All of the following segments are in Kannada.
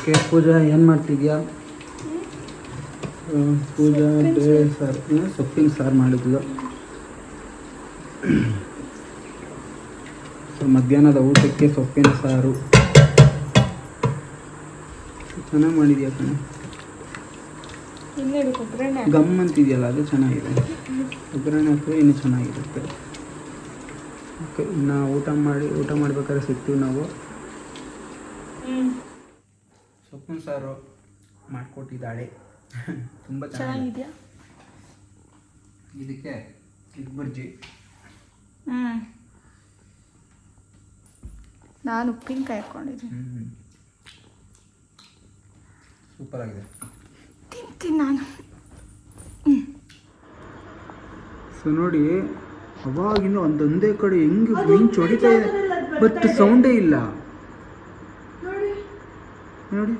ಓಕೆ ಪೂಜಾ ಏನು ಮಾಡ್ತಿದ್ಯಾ? ಪೂಜಾ ಬೇಳೆ ಸಾರು, ಸೊಪ್ಪಿನ ಸಾರು ಮಾಡಿದ್ಲು. ಸೊ ಮಧ್ಯಾಹ್ನದ ಊಟಕ್ಕೆ ಸೊಪ್ಪಿನ ಸಾರು ಚೆನ್ನಾಗಿ ಮಾಡಿದ್ಯಾ ಕಣೆ. ಗಮ್ ಅಂತಿದೆಯಲ್ಲ ಅದು ಚೆನ್ನಾಗಿದೆ. ಒಗ್ಗರಣೆ ಹಾಕಿದ್ರೆ ಇನ್ನೂ ಚೆನ್ನಾಗಿರುತ್ತೆ. ಓಕೆ, ಇನ್ನು ಊಟ ಮಾಡ್ಬೇಕಾದ್ರೆ ಸಿಗ್ತೀವಿ ನಾವು. ಸೊಪ್ಪಿನ ಸಾರು ಮಾಡಿಕೊಟ್ಟಿದ್ದಾಳೆ, ತುಂಬ ಚೆನ್ನಾಗಿದೆ. ಇದಕ್ಕೆ ಬಜ್ಜಿ. ನಾನು ಉಪ್ಪಿನಕಾಯಿ ಹಾಕ್ಕೊಂಡಿದ್ದೀನಿ. ಸೂಪರ್ ಆಗಿದೆ. ತಿಂತೀನಿ ನಾನು. ಸೊ ನೋಡಿ, ಅವಾಗಿಂದ ಒಂದೊಂದೇ ಕಡೆ ಹೆಂಗೆ ಮಿಂಚು ಹೊಡಿತಾ ಇದೆ, ಬಟ್ ಸೌಂಡೇ ಇಲ್ಲ. ನೋಡಿ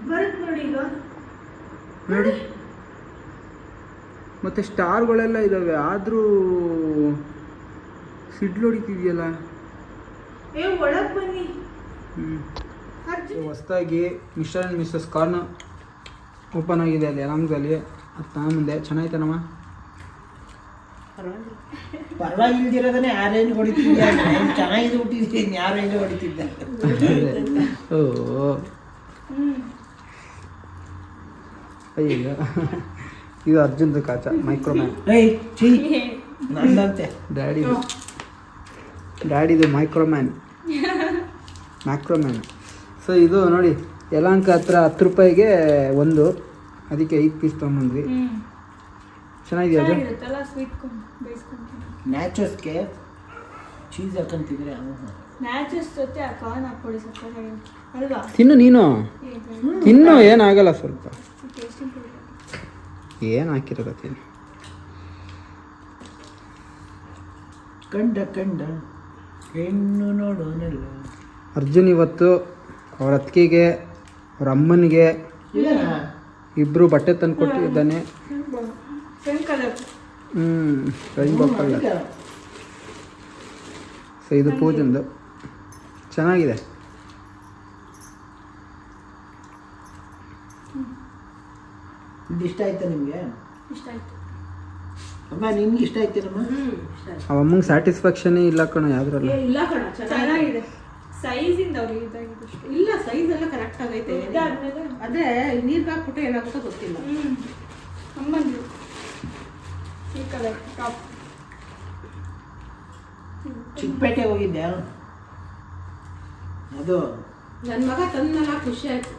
ನೋಡಿ, ಮತ್ತೆ ಸ್ಟಾರ್ಗಳೆಲ್ಲ ಇದ್ದಾವೆ, ಆದರೂ ಸಿಡ್ಲು ಹೊಡಿತಿದೆಯಲ್ಲ. ಹೊಸದಾಗಿ Mr and Mrs Corn open ಆಗಿದೆ ಅಲ್ಲಿ ಯಲಹಂಕದಲ್ಲಿ. ಅದು ತಗೊಂಬಂದೆ. ಚೆನ್ನಾಯ್ತಾನಮ್ಮ? ಪರವಾಗಿಲ್ದಿರೋದನ್ನೇ ಆರೇಂಜ್ ಹೊಡಿತಿದ್ದೆ. ಚೆನ್ನಾಗಿದೆ ಹುಟ್ಟಿದ್ದೀನಿ, ಆರೇಂಜ್ ಹೊಡಿತಿದ್ದೆ. ಓ ಅಯ್ಯೋ, ಇದು ಅರ್ಜುನ್ದು ಕಾಚ ಮೈಕ್ರೋಮ್ಯಾನ್. ನಂದಂತೆ ಡ್ಯಾಡಿದು ಮ್ಯಾಕ್ರೋಮ್ಯಾನ್. ಸೊ ಇದು ನೋಡಿ, ಯಲಹಂಕ ಹತ್ರ 10 ರೂಪಾಯಿಗೆ ಒಂದು, ಅದಕ್ಕೆ 5 ಪೀಸ್ ತೊಗೊಂಬಂದ್ವಿ. ಚೆನ್ನಾಗಿದೆ ಅದು. ನ್ಯಾಚೋಸ್ಗೆ ಚೀಸ್ ಹಾಕೊಂತಿದ್ರೆ ತಿನ್ನು, ನೀನು ತಿನ್ನು, ಏನಾಗಲ್ಲ. ಸ್ವಲ್ಪ ಏನು ಹಾಕಿರೋದು ತಿನ್ನು. ಕಂಡ ಹೆಣ್ಣು ನೋಡೋನಲ್ಲ. ಅರ್ಜುನ್ ಇವತ್ತು ಅವ್ರ ಅತ್ತಿಗೆಗೆ ಅವ್ರ ಅಮ್ಮನಿಗೆ ಇಬ್ಬರು ಬಟ್ಟೆ ತಂದು ಕೊಟ್ಟಿದ್ದಾನೆ. Rainbow colour. ಸೊ ಇದು ಪೂಜಂದು ಚೆನ್ನಾಗಿದೆ. ಇದು ಇಷ್ಟ ಆಯ್ತಾ ನಿಮಗೆ? ಇಷ್ಟ ಆಯ್ತು ಅಮ್ಮ, ನಿಮ್ಗೆ ಇಷ್ಟ ಆಯ್ತೇನಮ್ಮ? ಅವ ಅಮ್ಮಂಗೆ ಸ್ಯಾಟಿಸ್ಫ್ಯಾಕ್ಷನೇ ಇಲ್ಲ ಕಣ ಯಾವ್ದ್ರಲ್ಲ. ಇಲ್ಲ ಕಣ, ಚೆನ್ನಾಗಿದೆ. ಸೈಜ್ ಇಂದ ಅವ್ರಿಗೆ ಇದಾಗಿದೆ. ಇಲ್ಲ, ಸೈಜ್ ಎಲ್ಲ ಕರೆಕ್ಟ್ ಆಗೈತೆ. ಅದೇ ನೀರ್ಗೆ ಹಾಕ್ಬಿಟ್ಟು ಏನಾಗುತ್ತೋ ಗೊತ್ತಿಲ್ಲ. ಅಮ್ಮಂದು ಈ ಕಲರ್ ಟಾಪ್. ಚಿಕ್ಕಪೇಟೆಗೆ ಹೋಗಿದ್ದೆ, ಅದು ನನ್ನ ಮಗ ತಂದಲ್ಲ, ಖುಷಿ ಆಯ್ತು.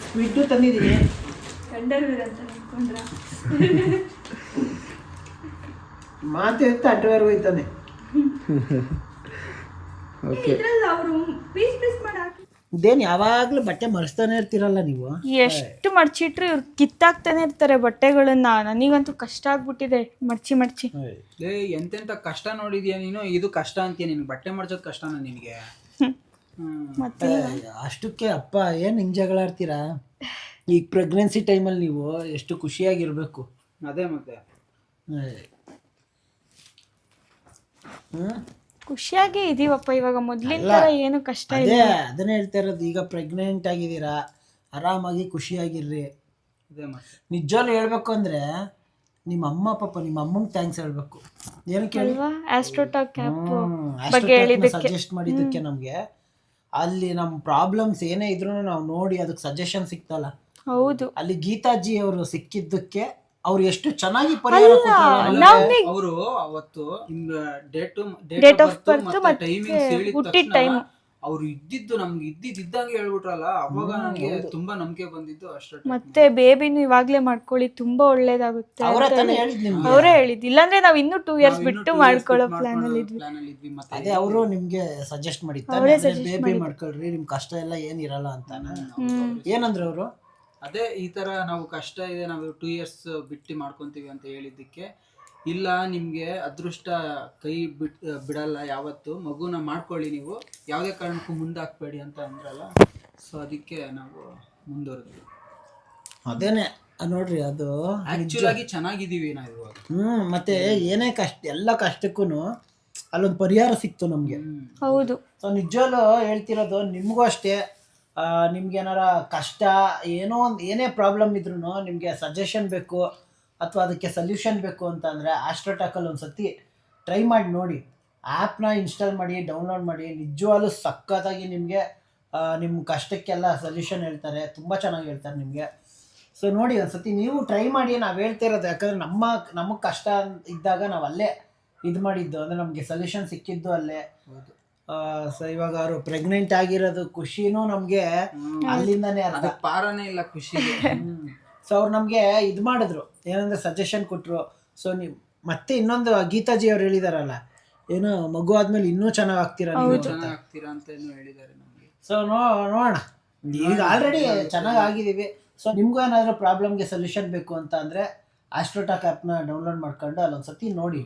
ಸ್ವೀಟು ತಂದಿದ್ದೀನಿ. ಅಂಡರ್ವೇರ್ ಅಂತ ಅನ್ಕೊಂಡ್ರ? ಮಾತು ಎತ್ತ ಅಂಡರ್ವೇರ್ ಹೋಯ್ತಾನೆ. ಇದ್ರಲ್ಲಿ ಅವರು ಪೀಸ್ ಪೀಸ್ ಮಾಡಿ ಹಾಕಿ. ಇದೇನು ಯಾವಾಗಲೂ ಬಟ್ಟೆ ಮರೆಸ್ತಾನೆ ಇರ್ತೀರಲ್ಲ ನೀವು? ಎಷ್ಟು ಮಡ್ಚಿಟ್ರು ಇವ್ರು ಕಿತ್ತಾಕ್ತಾನೆ ಇರ್ತಾರೆ ಬಟ್ಟೆಗಳನ್ನ. ನನಗಂತೂ ಕಷ್ಟ ಆಗ್ಬಿಟ್ಟಿದೆ ಮಡ್ಚಿ. ಎಂತೆಂತ ಕಷ್ಟ ನೋಡಿದ್ಯಾ ನೀನು? ಇದು ಕಷ್ಟ ಅಂತೀಯ ನಿನ್ಗೆ? ಬಟ್ಟೆ ಮಡ್ಚೋದು ಕಷ್ಟನಾ ನಿನಗೆ? ಮತ್ತೆ ಅಷ್ಟಕ್ಕೆ ಅಪ್ಪ ಏನು ಹಿಂಗೆ ಜಗಳ ಆಡ್ತೀರಾ? ಈಗ ಪ್ರೆಗ್ನೆನ್ಸಿ ಟೈಮಲ್ಲಿ ನೀವು ಎಷ್ಟು ಖುಷಿಯಾಗಿರ್ಬೇಕು. ಅದೇ ಮತ್ತೆ ಖುಷಿಯಾಗಿ ಇದೀವಪ್ಪ ಇವಾಗ, ಮೊದ್ಲಿನ ತರ ಏನು ಕಷ್ಟ ಇಲ್ಲ. ಅದನ್ನೇ ಹೇಳ್ತಾ ಇರೋದು. ಈಗ ಪ್ರೆಗ್ನೆಂಟ್ ಆಗಿದ್ದೀರಾ, ಆರಾಮಾಗಿ ಖುಷಿಯಾಗಿರ್ರಿ. ಅದೇ ಮತ್ತೆ ನಿಜವಾಗ್ಲೂ ಹೇಳ್ಬೇಕು ಅಂದ್ರೆ ನಿಮ್ಮ ಅಮ್ಮ ಪಾಪ, ನಿಮ್ಮ ಅಮ್ಮಂಗೆ ಥ್ಯಾಂಕ್ಸ್ ಹೇಳ್ಬೇಕು. ಏನಕ್ಕೆ ಅಲ್ವಾ? ಆಸ್ಟ್ರೋಟಾಕ್ ಆ್ಯಪ್ ಬಗ್ಗೆ ಹೇಳಿದ್ದಕ್ಕೆ, ಸಜೆಸ್ಟ್ ಮಾಡಿದ್ದಕ್ಕೆ ನಮಗೆ. ಅಲ್ಲಿ ನಮ್ಮ ಪ್ರಾಬ್ಲಮ್ಸ್ ಏನೇ ಇದ್ರೂ ನಾವು ನೋಡಿ ಅದಕ್ಕೆ ಸಜೆಷನ್ ಸಿಕ್ತಲ್ಲ. ಹೌದು, ಅಲ್ಲಿ ಗೀತಾಜಿ ಅವರು ಸಿಕ್ಕಿದ್ದಕ್ಕೆ ಅವ್ರು ಎಷ್ಟು ಚೆನ್ನಾಗಿ ಪರಿಹಾರ ಕೊಟ್ಟರು. ಅವರು ಅವತ್ತು ಡೇಟ್ ಆಫ್ ಬರ್ತ್ ಮತ್ತೆ ಹುಟ್ಟಿದ ಟೈಮ್ ಅವ್ರು ಇದ್ದಿದ್ದು ನಮ್ಗೆ ಇದ್ದಂಗೆ ಹೇಳ್ಬಿಟ್ರಲ್ಲ, ಅವಾಗ ನನಗೆ ತುಂಬಾ ನಂಬಿಕೆ ಬಂದಿದ್ದು ಅಷ್ಟೇ. ಮತ್ತೆ ಬೇಬಿನೂ ಇವಾಗ್ಲೇ ಮಾಡ್ಕೊಳ್ಳಿ, ತುಂಬಾ ಒಳ್ಳೇದಾಗುತ್ತೆ ಅವರೇ ಹೇಳಿದ್. ಇಲ್ಲಾಂದ್ರೆ ನಾವ್ ಇನ್ನೂ 2 years ಬಿಟ್ಟು ಮಾಡ್ಕೊಳ್ಳೋ ಪ್ಲಾನ್ ಅಲ್ಲಿ ಇದ್ವಿ. ಅದೇ ಅವರು ನಿಮ್ಗೆ ಸಜೆಸ್ಟ್ ಮಾಡಿದ್ದಾರೆ, ಬೇಬಿ ಮಾಡ್ಕೊಳ್ರಿ, ನಿಮ್ ಕಷ್ಟ ಎಲ್ಲ ಏನಿರಲ್ಲ ಅಂತಾನ. ಏನಂದ್ರೆ ಅವರು ಅದೇ ಈ ತರ ನಾವು ಕಷ್ಟ ಇದೆ, ನಾವು 2 years ಬಿಟ್ಟು ಮಾಡ್ಕೊಂತೀವಿ ಅಂತ ಹೇಳಿದ್ದಕ್ಕೆ, ಇಲ್ಲ ನಿಮಗೆ ಅದೃಷ್ಟ ಕೈ ಬಿಡಲ್ಲ ಯಾವತ್ತು, ಮಗುನ ಮಾಡ್ಕೊಳ್ಳಿ, ನೀವು ಯಾವುದೇ ಕಾರಣಕ್ಕೂ ಮುಂದಾಕ್ಬೇಡಿ ಅಂತ ಅಂದ್ರಲ್ಲ. ಸೊ ಅದಕ್ಕೆ ನಾವು ಮುಂದುವರೆದ್ವಿ. ಅದೇನೆ ನೋಡ್ರಿ, ಅದು ಆಕ್ಚುಲ್ ಆಗಿ ಚೆನ್ನಾಗಿದ್ದೀವಿ ನಾವು ಇವಾಗ. ಮತ್ತೆ ಏನೇ ಕಷ್ಟ, ಎಲ್ಲ ಕಷ್ಟಕ್ಕೂ ಅಲ್ಲೊಂದು ಪರಿಹಾರ ಸಿಕ್ತು ನಮಗೆ. ಹೌದು. ಸೊ ನಿಜವಲ್ಲೂ ಹೇಳ್ತಿರೋದು ನಿಮಗೂ ಅಷ್ಟೇ. ನಿಮ್ಗೆ ಏನಾರ ಕಷ್ಟ ಏನೋ ಒಂದು ಏನೇ ಪ್ರಾಬ್ಲಮ್ ಇದ್ರೂ ನಿಮಗೆ ಸಜೆಷನ್ ಬೇಕು ಅಥವಾ ಅದಕ್ಕೆ ಸೊಲ್ಯೂಷನ್ ಬೇಕು ಅಂತ ಅಂದರೆ ಆಸ್ಟ್ರೋಟಾಕಲ್ಲಿ ಒಂದು ಸತಿ ಟ್ರೈ ಮಾಡಿ ನೋಡಿ. ಆ್ಯಪ್ನ ಇನ್ಸ್ಟಾಲ್ ಮಾಡಿ, ಡೌನ್ಲೋಡ್ ಮಾಡಿ. ನಿಜವಾಗ್ಲೂ ಸಖತ್ತಾಗಿ ನಿಮಗೆ ನಿಮ್ಮ ಕಷ್ಟಕ್ಕೆಲ್ಲ ಸೊಲ್ಯೂಷನ್ ಹೇಳ್ತಾರೆ. ತುಂಬ ಚೆನ್ನಾಗಿ ಹೇಳ್ತಾರೆ ನಿಮಗೆ. ಸೊ ನೋಡಿ ಒಂದು ಸತಿ ನೀವು ಟ್ರೈ ಮಾಡಿ. ನಾವು ಹೇಳ್ತಾ ಇರೋದು ಯಾಕಂದರೆ ನಮಗೆ ಕಷ್ಟ ಇದ್ದಾಗ ನಾವು ಅಲ್ಲೇ ಇದು ಮಾಡಿದ್ದು, ಅಂದರೆ ನಮಗೆ ಸೊಲ್ಯೂಷನ್ ಸಿಕ್ಕಿದ್ದು ಅಲ್ಲೇ. ಸೊ ಇವಾಗ ಅವರು ಪ್ರೆಗ್ನೆಂಟ್ ಆಗಿರೋದು ಖುಷಿನೂ ನಮಗೆ ಅಲ್ಲಿಂದಾನೇ ಅರ್ಧ ಪಾರನೇ ಇಲ್ಲ ಖುಷಿ. ಸೊ ಅವ್ರು ನಮಗೆ ಇದು ಮಾಡಿದ್ರು, ಏನಂದ್ರೆ ಸಜೆಷನ್ ಕೊಟ್ಟರು. ಸೊ ನೀವು ಮತ್ತೆ ಇನ್ನೊಂದು ಗೀತಾಜಿ ಅವ್ರು ಹೇಳಿದಾರಲ್ಲ, ಏನೋ ಮಗು ಆದ್ಮೇಲೆ ಇನ್ನೂ ಚೆನ್ನಾಗಿ ಆಗ್ತೀರಾ ಅಂತ ಹೇಳಿದ್ದಾರೆ ನಮಗೆ. ಸೊ ನೋಡೋಣ, ಈಗ ಆಲ್ರೆಡಿ ಚೆನ್ನಾಗಿ ಆಗಿದ್ದೀವಿ. ಸೊ ನಿಮ್ಗೂ ಏನಾದರೂ ಪ್ರಾಬ್ಲಮ್ಗೆ ಸೊಲ್ಯೂಷನ್ ಬೇಕು ಅಂತ ಅಂದರೆ ಆಸ್ಟ್ರೋಟಾಕ್ ಆ್ಯಪ್ನ ಡೌನ್ಲೋಡ್ ಮಾಡ್ಕೊಂಡು ಅಲ್ಲೊಂದ್ಸತಿ ನೋಡಿ.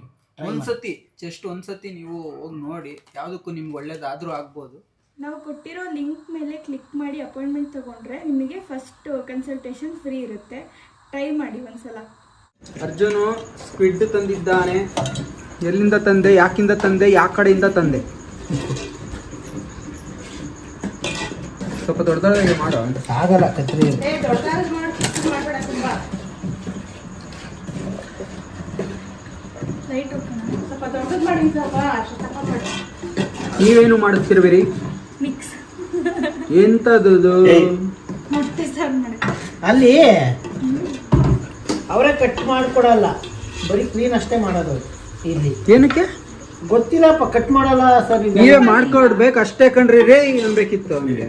ಒಂದ್ಸತಿ ನೀವು ಹೋಗಿ ನೋಡಿ, ಯಾವುದಕ್ಕೂ ನಿಮ್ಗೆ ಒಳ್ಳೇದಾದ್ರೂ ಆಗ್ಬೋದು. ನಾವು ಕೊಟ್ಟಿರೋ ಲಿಂಕ್ ಮೇಲೆ ಕ್ಲಿಕ್ ಮಾಡಿ ಅಪಾಯಿಂಟ್ಮೆಂಟ್ ತಗೊಂಡ್ರೆ ನಿಮಗೆ ಫಸ್ಟ್ ಕನ್ಸಲ್ಟೇಷನ್ ಫ್ರೀ ಇರುತ್ತೆ. ಟ್ರೈ ಮಾಡಿ ಒಂದ್ಸಲ. ಅರ್ಜುನು ಸ್ಕ್ವಿಡ್ ತಂದಿದ್ದಾನೆ. ಎಲ್ಲಿಂದ ತಂದೆ, ಯಾಕಿಂದ ತಂದೆ, ಯಾವ ಕಡೆಯಿಂದ ತಂದೆ? ಸ್ವಲ್ಪ ದೊಡ್ಡದಾಗಿ ಮಾಡೋ. ಆಗಲ್ಲ ಕತ್ರಿ. ನೀವೇನು ಮಾಡುತ್ತಿರುವಿರಿ? ಮಿಕ್ಸ್ ಎಂತದ್ದು? ಮೊಟ್ಟೆ ಸಾರು ಮಾಡಿ. ಅಲ್ಲಿ ಅವರೇ ಕಟ್ ಮಾಡ್ಕೊಡಲ್ಲ, ಬರೀ ಕ್ಲೀನ್ ಅಷ್ಟೇ ಮಾಡೋದು. ಇಲ್ಲಿ ಏನಕ್ಕೆ ಗೊತ್ತಿಲ್ಲಪ್ಪ, ಕಟ್ ಮಾಡಲ್ಲ ಸರ್. ನೀವೇ ಮಾಡ್ಕೊಡ್ಬೇಕು ಅಷ್ಟೇ ಕಣ್ರಿ ರೇ ಅನ್ಬೇಕಿತ್ತು ಅವನಿಗೆ.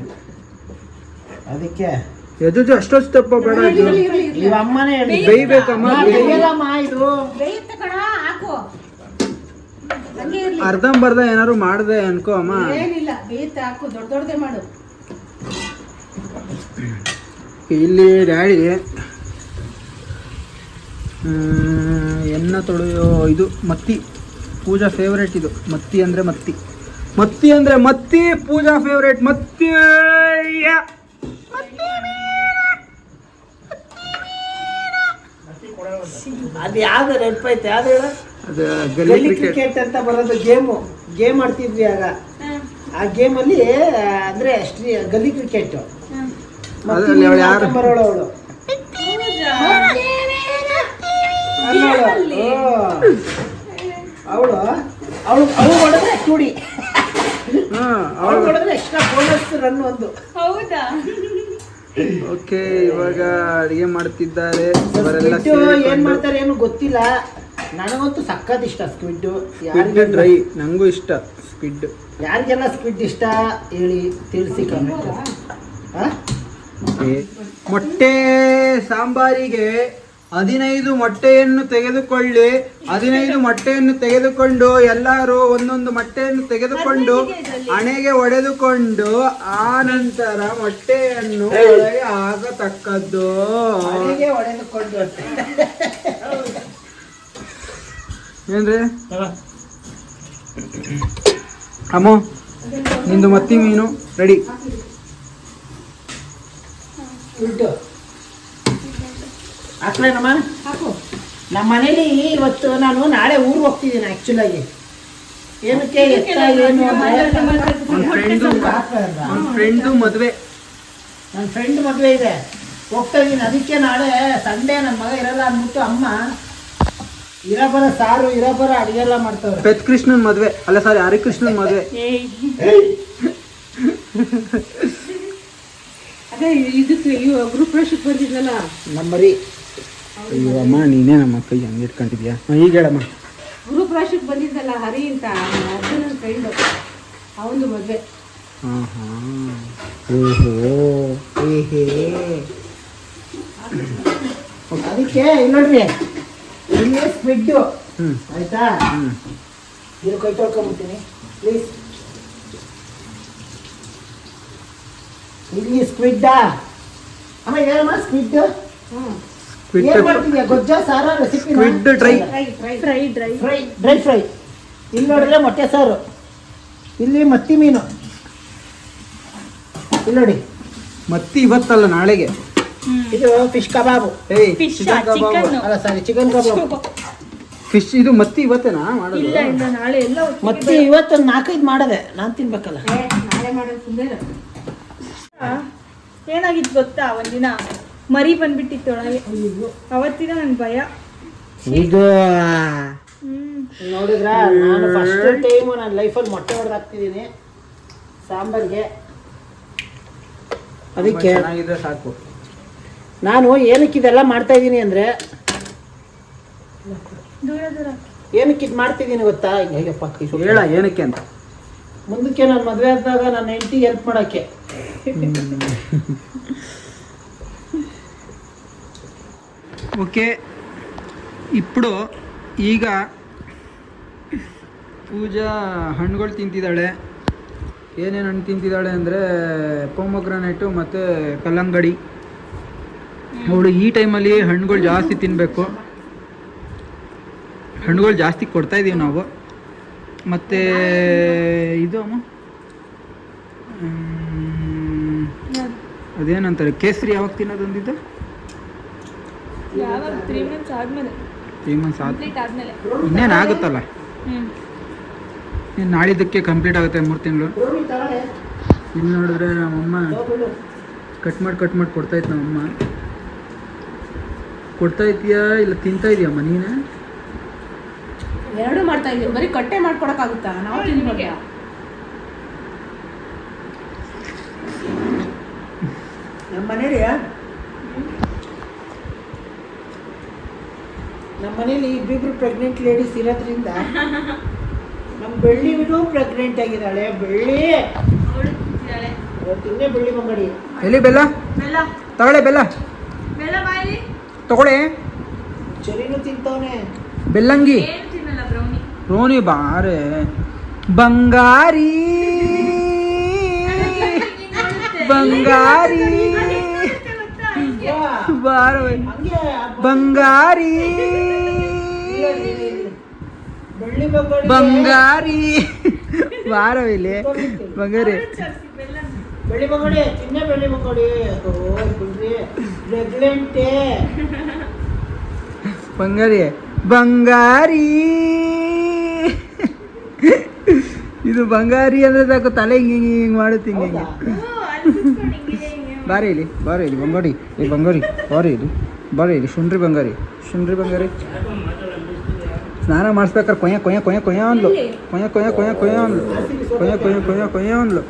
ಅದಕ್ಕೆ ಎದು ಅಷ್ಟೊಂದು ತಪ್ಪ ಬೇಡ. ಇವ ಅಮ್ಮನೇ ಬೇಯ್ಬೇಕಮ್ಮ, ಇದು ಅರ್ಧಂಬರ್ಧ ಏನಾರು ಮಾಡ್ದೆ ಅನ್ಕೋ ಅಮ್ಮ. ಏನಿಲ್ಲ, ಬೇಯ್ತ ಹಾಕು, ದೊಡ್ಡ ದೊಡ್ಡದೇ ಮಾಡು. ಇಲ್ಲಿ ಡ್ಯಾಡಿ ಎನ್ನ ತೊಳೆಯೋ ಇದು ಮತ್ತಿ, ಪೂಜಾ ಫೇವ್ರೇಟ್ ಇದು. ಮತ್ತಿ ಅಂದರೆ ಮತ್ತಿ, ಮತ್ತಿ ಅಂದರೆ ಮತ್ತಿ, ಪೂಜಾ ಫೇವ್ರೇಟ್ ಮತ್ತಿ. ಅದು ಯಾವ್ದು ನೆನಪೈತೆ? ಯಾವ್ದು ಹೇಳ? ಅದು ಗಲ್ಲಿ ಕ್ರಿಕೆಟ್ ಅಂತ ಬರೋದು ಗೇಮ್ ಆಡ್ತಿದ್ವಿ ಆಗ. ಆ ಗೇಮಲ್ಲಿ ಅಂದ್ರೆ ಗಲ್ಲಿ ಕ್ರಿಕೆಟ್ ಬರೋಳು ಅವಳು. ಅವಳು ಹೊಡೆದ್ರೆ ಟೂಡಿ, ಅವಳು ಹೊಡೆದ್ರೆ ಎಕ್ಸ್ಟ್ರಾ ಬೋನಸ್ ರನ್ ಒಂದು. ಹೌದಾ? ಓಕೆ, ಇವಾಗ ಅಡಿಗೆ ಮಾಡ್ತಿದ್ದಾರೆ. ಏನ್ ಮಾಡ್ತಾರೆ ಏನು ಗೊತ್ತಿಲ್ಲ. ನನಗಂತೂ ಸಖತ್ ಇಷ್ಟ ಸ್ಕ್ವಿಡ್. ಡ್ರೈ ನಂಗೂ ಇಷ್ಟ ಸ್ಕ್ವಿಡ್. ಯಾರಿಗೆಲ್ಲ ಸ್ಕ್ವಿಡ್ ಇಷ್ಟ ಹೇಳಿ, ತಿಳಿಸಿ ಕಮೆಂಟ್. ಮೊಟ್ಟೆ ಸಾಂಬಾರಿಗೆ 15 ಮೊಟ್ಟೆಯನ್ನು ತೆಗೆದುಕೊಳ್ಳಿ. 15 ಮೊಟ್ಟೆಯನ್ನು ತೆಗೆದುಕೊಂಡು ಎಲ್ಲರೂ ಒಂದೊಂದು ಮೊಟ್ಟೆಯನ್ನು ತೆಗೆದುಕೊಂಡು ಹಣೆಗೆ ಒಡೆದುಕೊಂಡು ಆ ನಂತರ ಮೊಟ್ಟೆಯನ್ನು ಒಳಗೆ ಹಾಕತಕ್ಕದ್ದು. ಒಡೆದುಕೊಂಡು ಏನ್ರಿ ಅಮ್ಮ, ನಿಂದು ಮತ್ತಿ ಮೀನು ರೆಡಿ. ಹಾಕ್ಲೇನಮ್ಮ? ನಮ್ಮ ಮನೇಲಿ ಇವತ್ತು ನಾನು ನಾಳೆ ಊರಿಗೆ ಹೋಗ್ತಿದ್ದೀನಿ ಆ್ಯಕ್ಚುಲಾಗಿ. ಏನಕ್ಕೆ ಎತ್ತ ಏನು ಫ್ರೆಂಡು ಮದುವೆ, ನನ್ನ ಫ್ರೆಂಡ್ ಮದುವೆ ಇದೆ, ಹೋಗ್ತಾ ಇದ್ದೀನಿ. ಅದಕ್ಕೆ ನಾಳೆ ಸಂಡೇ ನನ್ನ ಮಗ ಇರಲ್ಲ ಅಂದ್ಬಿಟ್ಟು ಅಮ್ಮ ಇರಬರ ಸಾರು ಇರಬರ ಅಡಿಗೆ ಎಲ್ಲ ಮಾಡ್ತಾವ್ರೆ. ಪೆತ್ ಕೃಷ್ಣನ್ ಮದುವೆ ಅಲ್ಲ, ಸಾರಿ ಹರಿಕೃಷ್ಣನ್ ಮದುವೆ. ಅದೇ ಇದಕ್ಕೆ ಗ್ರೂಪ್ ಪ್ರವೇಶಕ್ಕೆ ಬಂದಿದ್ನಲ್ಲ ನಮ್ಮ ಮರಿ. ಅಯ್ಯೋ ಅಮ್ಮ, ನೀನೇ ನಮ್ಮ ಕೈ ಹಂಗೆ ಇಟ್ಕೊಂಡಿದ್ಯಾ? ಈಗ ಹೇಳಮ್ಮ. ಗ್ರೂಪ್ ಪ್ರವೇಶಕ್ಕೆ ಬಂದಿದ್ದಲ್ಲ ಹರಿ ಅಂತ, ಅರ್ಜುನನ ಫ್ರೆಂಡ್, ಅವನು ಮದುವೆ. ಅದಕ್ಕೆ ಇಲ್ಲಿ ನೋಡ್ರಿ, ಇಲ್ಲಿ ಸ್ಕ್ವಿಡ್ಡು ಆಯ್ತಾ? ಇದು ಕೈ ತೊಳ್ಕೊಂಬಿಡ್ತೀನಿ ಪ್ಲೀಸ್. ಇಲ್ಲಿ ಸ್ಕ್ವಿಡ್ಡಾ ಅಮ್ಮ? ಏನಮ್ಮ ಸ್ಕ್ವಿಡ್? ಏನ್ ಮಾಡ್ತಿದ್ಯಾ? ಗೊಜ್ಜ ಸಾರ ರೆಸಿಪಿ? Dry fry. ಇಲ್ಲಿ ನೋಡಿದ್ರೆ ಮೊಟ್ಟೆ ಸಾರು, ಇಲ್ಲಿ ಮತ್ತಿ ಮೀನು. ಇಲ್ಲಿ ನೋಡಿ, ಮತ್ತಿ ಇವತ್ತಲ್ಲ ನಾಳೆಗೆ. ಇದು ಫಿಶ್ ಕಬಾಬು. ಚಿಕನ್ ಅಲ್ಲ ಸಾರಿ, ಚಿಕನ್ ಕಬಾಬ್. ಫಿಶ್ ಇದು ಮತ್ತಿ ಇವತ್ತೇನಾ ಮಾಡೋದು? ಇಲ್ಲ ಇಲ್ಲ ನಾಳೆ ಎಲ್ಲ ಮತ್ತೆ ಇವತ್ತೊಂದು 4-5 ಮಾಡದೆ ನಾನು ತಿನ್ಬೇಕಲ್ಲ. ನಾಳೆ ಮಾಡೋದು ಸುಮ್ಮನೆ. ಏನಾಗಿತ್ತು ಗೊತ್ತಾ, ಒಂದಿನ ಮರಿ ಬಂದ್ಬಿಟ್ಟಿತ್ತು ಒಳಗೆ. ಅವತ್ತಿನ ನನ್ಗೆ ಭಯ. ಇದು ನೋಡಿದ್ರ ನಾನು ಫಸ್ಟ್ ಟೈಮು ನನ್ನ ಲೈಫಲ್ಲಿ ಮೊಟ್ಟೆ ಹೊಡೆದಾಕ್ತಿದ್ದೀನಿ ಸಾಂಬಾರ್ಗೆ. ಅದಕ್ಕೆ ಚೆನ್ನಾಗಿದ್ರೆ ಸಾಕು. ನಾನು ಏನಕ್ಕೆ ಇದೆಲ್ಲ ಮಾಡ್ತಾ ಇದ್ದೀನಿ ಅಂದರೆ, ದೂರ ದೂರ ಏನಕ್ಕೆ ಇದು ಮಾಡ್ತಿದ್ದೀನಿ ಗೊತ್ತಾ? ಹೇಗಪ್ಪ ಹೇಳ ಏನಕ್ಕೆ ಅಂತ. ಮುಂದಕ್ಕೆ ನಾನು ಮದುವೆ ಆದಾಗ ನನ್ನ ಹೆಂಡತಿಗೆ ಹೆಲ್ಪ್ ಮಾಡೋಕ್ಕೆ. ಓಕೆ, ఇప్పుడు ಈಗ ಪೂಜಾ ಹಣ್ಣುಗಳು ತಿಂತಿದ್ದಾಳೆ. ಏನೇನು ಹಣ್ಣು ತಿಂತಿದ್ದಾಳೆ ಅಂದರೆ ಪೊಮೊಗ್ರಾನೇಟು ಮತ್ತು ಕಲ್ಲಂಗಡಿ. ಅವಳು ಈ ಟೈಮಲ್ಲಿ ಹಣ್ಣುಗಳು ಜಾಸ್ತಿ ತಿನ್ನಬೇಕು. ಹಣ್ಣುಗಳು ಜಾಸ್ತಿ ಕೊಡ್ತಾಯಿದ್ದೀವಿ ನಾವು. ಮತ್ತು ಇದು ಅದೇನಂತಾರೆ ಕೇಸರಿ ಯಾವಾಗ ತಿನ್ನೋದೊಂದಿದ್ದು? ಯಾವಾಗ 3 months ಆದ್ಮೇಲೆ, 3 months ಕಂಪ್ಲೀಟ್ ಆದ್ಮೇಲೆ. ಇನ್ನೇನು ಆಗುತ್ತಲ್ಲ, ಇನ್ನು ನಾಳಿದ್ದಕ್ಕೆ ಕಂಪ್ಲೀಟ್ ಆಗುತ್ತೆ 3 ತಿಂಗಳು. ಇಲ್ಲಿ ನೋಡಿದ್ರೆ ನಮ್ಮಮ್ಮ ಕಟ್ ಮಾಡಿ ಕೊಡ್ತಾಯಿತ್ತು. ನಮ್ಮಮ್ಮ ಕೊಡ್ತಾಯಿದ್ದೀಯಾ ಇಲ್ಲ ತಿಂತಾ ಇದೆಯಮ್ಮ ನೀನು? ಎರಡು ಮಾಡ್ತಾ ಇದ್ದೀವಿ. ಬರೀ ಕಟ್ಟೆ ಮಾಡ್ಕೊಡಕ್ಕಾಗುತ್ತಾ? ನಾವು ತಿನ್ಬೋದು. ನಮ್ಮ ಮನೇಲಿ ಇಬ್ಬಿಬ್ರು ಪ್ರೆಗ್ನೆಂಟ್ ಲೇಡೀಸ್ ಇರೋದ್ರಿಂದ ನಮ್ಮ ಬೆಳ್ಳಿ ಬಿಡು ಪ್ರೆಗ್ನೆಂಟ್ ಆಗಿದ್ದಾಳೆ. ಬೆಳ್ಳಿ ತಿನ್ನೆ ಬೆಳ್ಳಿ ಬಂಗಡಿ. ಎಲ್ಲಿ ಬೆಲ್ಲ ತಗೊಳ್ಳೆ, ಬೆಲ್ಲ ತಗೊಳ್ಳೆ. ಚರಿನೂ ತಿಂತವನೆ. ಬೆಲ್ಲಂಗಿ ರೋನಿ ಬಾರೆ ಬಂಗಾರಿ ಬಂಗಾರಿ ಬಾರ ಬಂಗಾರಿ ಬೆಳ್ಳಿ ಬಂಗಡಿ ಬಂಗಾರಿ ಬಾರ ಇಲ್ಲಿ ಬಂಗಾರಿ ಬೆಳ್ಳಿ ಬಂಗಡಿ ತಿನ್ನೆ ಬೆಳ್ಳಿ ಬಂಗಡಿ. ಪ್ರೆಗ್ನೆಂಟೇ ಬಂಗಾರಿ ಬಂಗಾರಿ. ಇದು ಬಂಗಾರಿ ಅಂದ್ರೆ ಸಾಕು ತಲೆ ಹಿಂಗೆ ಮಾಡುತ್ತೆ ಹಿಂಗೆ. ಬಾರಿ ಇಲ್ಲಿ ಬಂಗಾರಿ. ಈ ಬಂಗಾರಿ ಬಾರಿ ಇಲ್ಲಿ ಶುಂಡ್ರಿ ಬಂಗಾರಿ. ಸ್ನಾನ ಮಾಡಿಸ್ಬೇಕಾರೆ ಕೊಯ್ಯ ಅಂದ್ಲು. ಕೊಯ್ಯ ಅಂದ್ಲು.